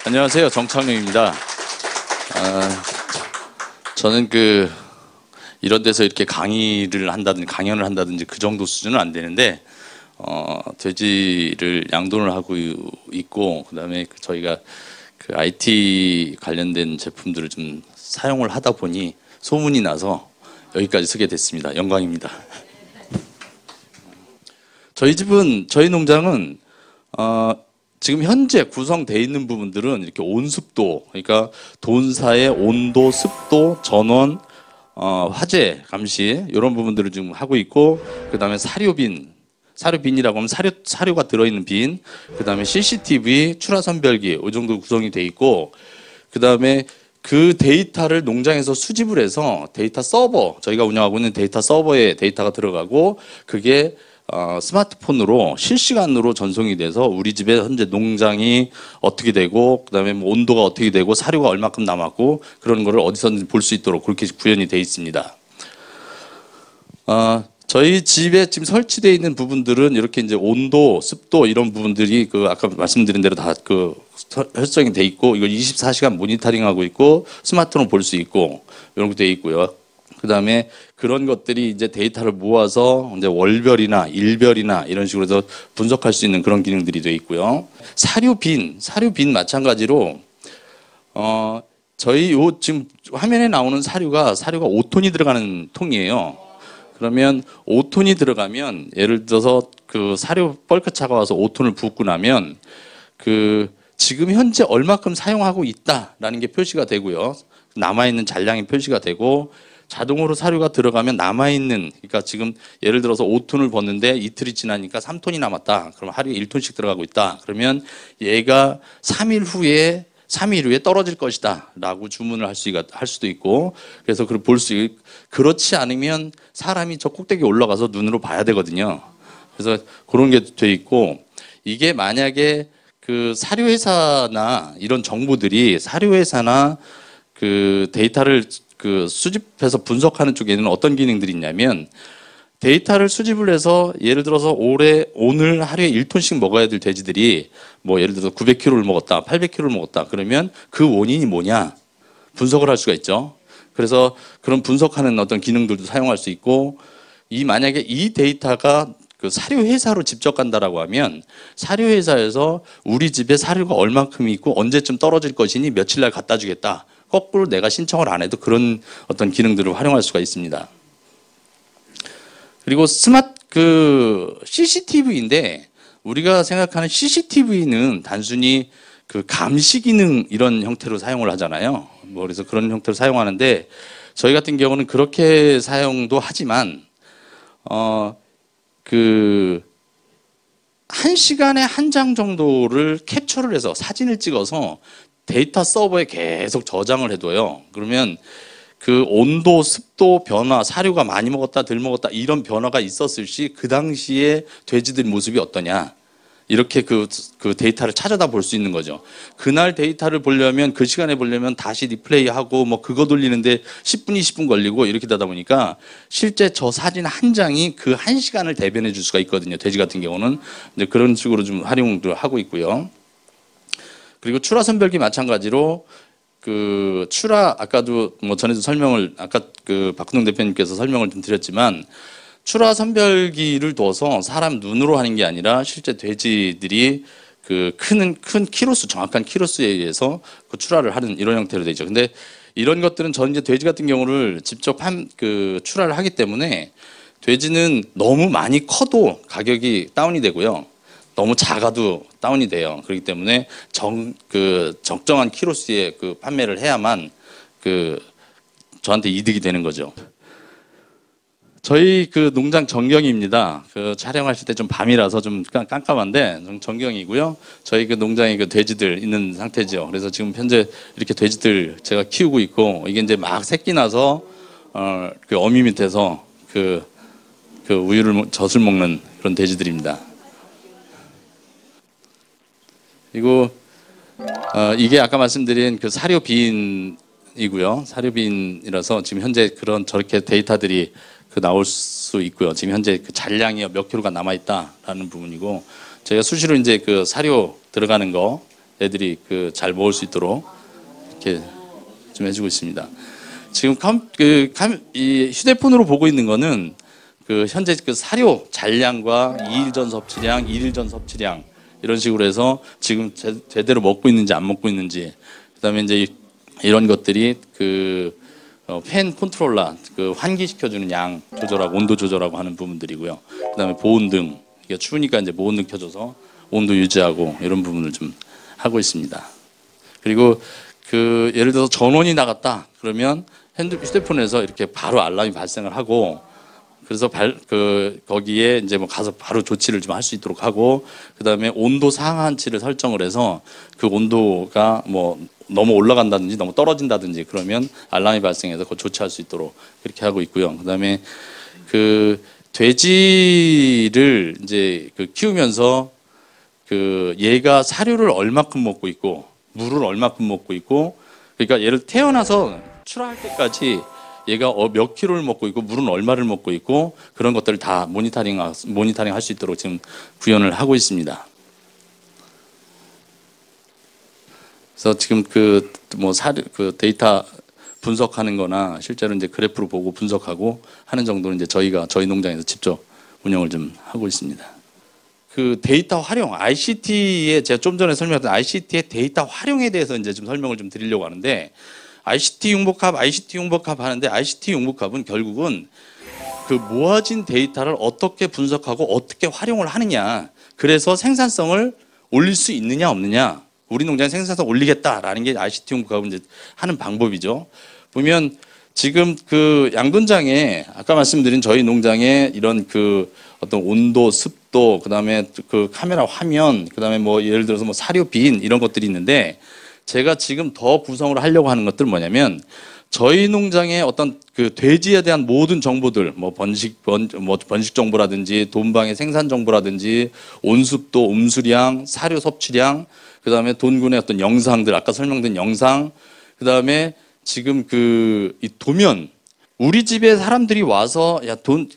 안녕하세요. 정창룡입니다. 저는 이런 데서 이렇게 강의를 한다든지 강연을 한다든지 그 정도 수준은 안 되는데 돼지를 양돈을 하고 있고, 그다음에 저희가 IT 관련된 제품들을 좀 사용을 하다 보니 소문이 나서 여기까지 서게 됐습니다. 영광입니다. 저희 농장은 지금 현재 구성되어 있는 부분들은 이렇게 온습도, 그러니까 돈사의 온도, 습도, 전원, 화재 감시 이런 부분들을 지금 하고 있고, 그 다음에 사료빈이라고 하면 사료가 들어있는 빈, 그 다음에 CCTV, 출하 선별기 이 정도 구성이 돼 있고, 그 다음에 그 데이터를 농장에서 수집을 해서 데이터 서버, 저희가 운영하고 있는 데이터 서버에 데이터가 들어가고, 그게 스마트폰으로 실시간으로 전송이 돼서 우리 집에 현재 농장이 어떻게 되고, 그다음에 뭐 온도가 어떻게 되고, 사료가 얼마큼 남았고, 그런 거를 어디서든지 볼 수 있도록 그렇게 구현이 돼 있습니다. 저희 집에 지금 설치되어 있는 부분들은 이렇게 이제 온도, 습도 이런 부분들이 아까 말씀드린 대로 다 설정이 돼 있고, 이걸 24시간 모니터링하고 있고, 스마트폰 볼 수 있고 이런 거 돼 있고요. 그다음에 그런 것들이 이제 데이터를 모아서 이제 월별이나 일별이나 이런 식으로 해서 분석할 수 있는 그런 기능들이 되어 있고요. 사료빈 마찬가지로 저희 지금 화면에 나오는 사료가 5톤이 들어가는 통이에요. 그러면 5톤이 들어가면 예를 들어서 사료 벌크차가 와서 5톤을 붓고 나면 지금 현재 얼마큼 사용하고 있다라는 게 표시가 되고요. 남아있는 잔량이 표시가 되고, 자동으로 사료가 들어가면 남아있는, 그러니까 지금 예를 들어서 5톤을 벗는데 이틀이 지나니까 3톤이 남았다. 그럼 하루에 1톤씩 들어가고 있다. 그러면 얘가 3일 후에 떨어질 것이다 라고 주문을 할 수도 있고, 그래서 그걸 볼 수 있고, 그렇지 않으면 사람이 저 꼭대기 올라가서 눈으로 봐야 되거든요. 그래서 그런 게 돼 있고, 이게 만약에 사료회사나 이런 정보들이 사료회사나 데이터를 수집해서 분석하는 쪽에는 어떤 기능들이 있냐면, 데이터를 수집을 해서 예를 들어서 오늘 하루에 1톤씩 먹어야 될 돼지들이 뭐 예를 들어서 900kg를 먹었다, 800kg를 먹었다. 그러면 그 원인이 뭐냐 분석을 할 수가 있죠. 그래서 그런 분석하는 어떤 기능들도 사용할 수 있고, 만약에 이 데이터가 사료회사로 직접 간다라고 하면 사료회사에서 우리 집에 사료가 얼마큼 있고 언제쯤 떨어질 것이니 며칠 날 갖다 주겠다. 거꾸로 내가 신청을 안 해도 그런 어떤 기능들을 활용할 수가 있습니다. 그리고 CCTV인데, 우리가 생각하는 CCTV는 단순히 감시 기능 이런 형태로 사용을 하잖아요. 그래서 그런 형태로 사용하는데, 저희 같은 경우는 그렇게 사용도 하지만 1시간에 한 장 정도를 캡처를 해서 사진을 찍어서 데이터 서버에 계속 저장을 해둬요. 그러면 온도, 습도 변화, 사료가 많이 먹었다, 덜 먹었다 이런 변화가 있었을 시 그 당시에 돼지들 모습이 어떠냐, 이렇게 데이터를 찾아다 볼 수 있는 거죠. 그날 데이터를 보려면, 그 시간에 보려면 다시 리플레이하고 뭐 그거 돌리는데 10분, 20분 걸리고 이렇게 되다 보니까 실제 저 사진 한 장이 1시간을 대변해 줄 수가 있거든요. 돼지 같은 경우는 이제 그런 식으로 좀 활용을 하고 있고요. 그리고 출하 선별기 마찬가지로 아까도 뭐 전에도 아까 박근홍 대표님께서 설명을 좀 드렸지만, 출하 선별기를 둬서 사람 눈으로 하는 게 아니라 실제 돼지들이 큰 정확한 키로수에 의해서 출하를 하는 이런 형태로 되죠. 근데 이런 것들은 저는 이제 돼지 같은 경우를 직접 출하를 하기 때문에, 돼지는 너무 많이 커도 가격이 다운이 되고요. 너무 작아도 다운이 돼요. 그렇기 때문에 적정한 키로수에 판매를 해야만 저한테 이득이 되는 거죠. 저희 농장 전경입니다. 촬영하실 때 좀 밤이라서 좀 깜깜한데 전경이고요. 저희 농장에 돼지들 있는 상태죠. 그래서 지금 현재 이렇게 돼지들 제가 키우고 있고, 이게 이제 막 새끼 나서 어미 밑에서 젖을 먹는 그런 돼지들입니다. 그리고 이게 아까 말씀드린 사료빈이고요. 사료빈이라서 지금 현재 저렇게 데이터들이 나올 수 있고요. 지금 현재 잔량이 몇 킬로가 남아 있다라는 부분이고, 저희가 수시로 이제 사료 들어가는 거 애들이 그 잘 먹을 수 있도록 이렇게 좀 해주고 있습니다. 지금 이 휴대폰으로 보고 있는 거는 그 현재 그 사료 잔량과 2일 전 섭취량, 1일 전 섭취량 이런 식으로 해서 지금 제대로 먹고 있는지 안 먹고 있는지, 그다음에 이제 이런 것들이 그 팬 컨트롤러, 그 환기시켜주는 양 조절하고 온도 조절하고 하는 부분들이고요. 그다음에 보온등, 이게 추우니까 이제 보온등 켜줘서 온도 유지하고 이런 부분을 좀 하고 있습니다. 그리고 그 예를 들어서 전원이 나갔다 그러면 휴대폰에서 이렇게 바로 알람이 발생을 하고, 그래서 거기에 이제 뭐 가서 바로 조치를 좀 할 수 있도록 하고, 그다음에 온도 상한치를 설정을 해서 그 온도가 뭐 너무 올라간다든지 너무 떨어진다든지 그러면 알람이 발생해서 그 조치할 수 있도록 그렇게 하고 있고요. 그다음에 그 돼지를 이제 그 키우면서 그 얘가 사료를 얼마큼 먹고 있고 물을 얼마큼 먹고 있고, 그러니까 얘를 태어나서 출하할 때까지 얘가 몇 킬로를 먹고 있고 물은 얼마를 먹고 있고 그런 것들을 다 모니터링 할 수 있도록 지금 구현을 하고 있습니다. 그래서 지금 그 데이터 분석하는 거나 실제로 이제 그래프로 보고 분석하고 하는 정도는 이제 저희 농장에서 직접 운영을 좀 하고 있습니다. 그 데이터 활용, ICT에 제가 좀 전에 설명했던 ICT의 데이터 활용에 대해서 이제 좀 설명을 좀 드리려고 하는데, ICT 융복합 하는데, ICT 융복합은 결국은 그 모아진 데이터를 어떻게 분석하고 어떻게 활용을 하느냐, 그래서 생산성을 올릴 수 있느냐 없느냐, 우리 농장의 생산성 올리겠다라는 게 ICT 융복합은 이제 하는 방법이죠. 보면 지금 그 양돈장에 아까 말씀드린 저희 농장에 이런 그 어떤 온도, 습도, 그다음에 그 카메라 화면, 그다음에 뭐 예를 들어서 뭐 사료 빈 이런 것들이 있는데, 제가 지금 더 구성을 하려고 하는 것들은 뭐냐면, 저희 농장의 어떤 그 돼지에 대한 모든 정보들, 뭐 번식 정보라든지 돈방의 생산 정보라든지 온습도, 음수량, 사료 섭취량, 그다음에 돈군의 어떤 영상들, 아까 설명된 영상, 그다음에 지금 이 도면, 우리 집에 사람들이 와서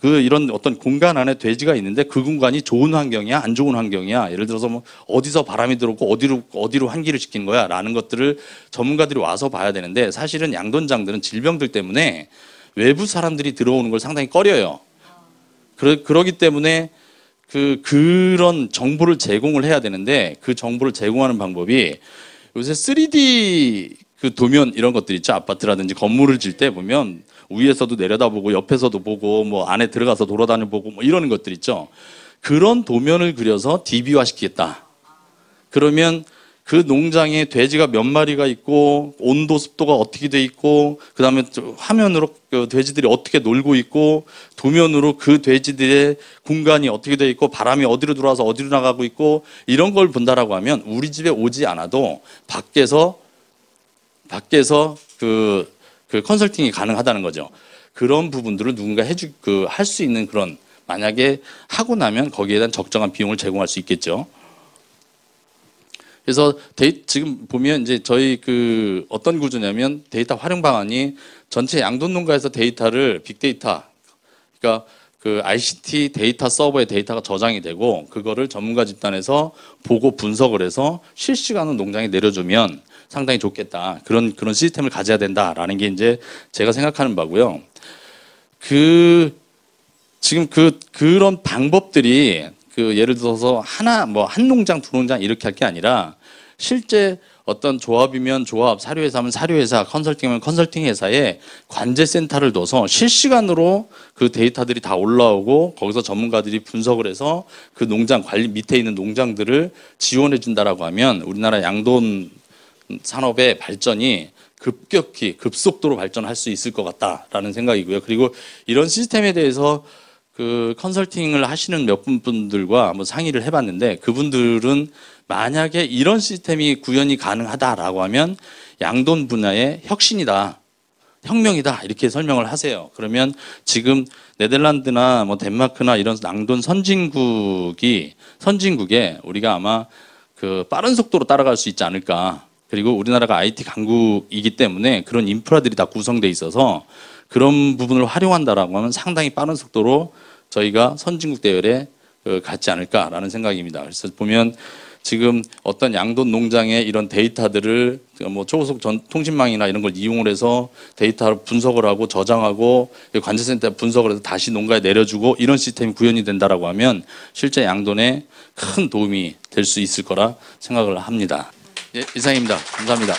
이런 어떤 공간 안에 돼지가 있는데 그 공간이 좋은 환경이야, 안 좋은 환경이야, 예를 들어서 뭐 어디서 바람이 들어오고 어디로 환기를 시키는 거야 라는 것들을 전문가들이 와서 봐야 되는데, 사실은 양돈장들은 질병들 때문에 외부 사람들이 들어오는 걸 상당히 꺼려요. 그러기 때문에 그런 정보를 제공을 해야 되는데, 그 정보를 제공하는 방법이 요새 3D 그 도면 이런 것들 있죠. 아파트라든지 건물을 질 때 보면 위에서도 내려다보고 옆에서도 보고 뭐 안에 들어가서 돌아다녀 보고 뭐 이러는 것들 있죠. 그런 도면을 그려서 DB화 시키겠다. 그러면 그 농장에 돼지가 몇 마리가 있고 온도 습도가 어떻게 돼 있고, 그다음에 화면으로 그 돼지들이 어떻게 놀고 있고, 도면으로 그 돼지들의 공간이 어떻게 돼 있고 바람이 어디로 들어와서 어디로 나가고 있고, 이런 걸 본다라고 하면 우리 집에 오지 않아도 밖에서 그 컨설팅이 가능하다는 거죠. 그런 부분들을 누군가 할 수 있는 그런, 만약에 하고 나면 거기에 대한 적정한 비용을 제공할 수 있겠죠. 그래서 지금 보면 이제 저희 어떤 구조냐면, 데이터 활용 방안이 전체 양돈 농가에서 데이터를 빅데이터, 그러니까 그 ICT 데이터 서버에 데이터가 저장이 되고 그거를 전문가 집단에서 보고 분석을 해서 실시간으로 농장에 내려주면 상당히 좋겠다. 그런 시스템을 가져야 된다라는 게 이제 제가 생각하는 바고요. 지금 그런 방법들이 예를 들어서 한 농장, 두 농장 이렇게 할 게 아니라, 실제 어떤 조합이면 조합, 사료회사면 사료회사, 컨설팅이면 컨설팅 회사에 관제센터를 둬서 실시간으로 그 데이터들이 다 올라오고 거기서 전문가들이 분석을 해서 그 농장 관리 밑에 있는 농장들을 지원해 준다라고 하면 우리나라 양돈 산업의 발전이 급속도로 발전할 수 있을 것 같다라는 생각이고요. 그리고 이런 시스템에 대해서 컨설팅을 하시는 몇 분들과 한번 상의를 해봤는데, 그분들은 만약에 이런 시스템이 구현이 가능하다라고 하면 양돈 분야의 혁신이다, 혁명이다, 이렇게 설명을 하세요. 그러면 지금 네덜란드나 뭐 덴마크나 이런 양돈 선진국에 우리가 아마 빠른 속도로 따라갈 수 있지 않을까. 그리고 우리나라가 IT 강국이기 때문에 그런 인프라들이 다 구성돼 있어서 그런 부분을 활용한다라고 하면 상당히 빠른 속도로 저희가 선진국 대열에 갖지 않을까라는 생각입니다. 그래서 보면 지금 어떤 양돈 농장의 이런 데이터들을 뭐 초고속 통신망이나 이런 걸 이용을 해서 데이터를 분석을 하고 저장하고 관제센터에 분석을 해서 다시 농가에 내려주고 이런 시스템이 구현이 된다라고 하면 실제 양돈에 큰 도움이 될 수 있을 거라 생각을 합니다. 예, 이상입니다. 감사합니다.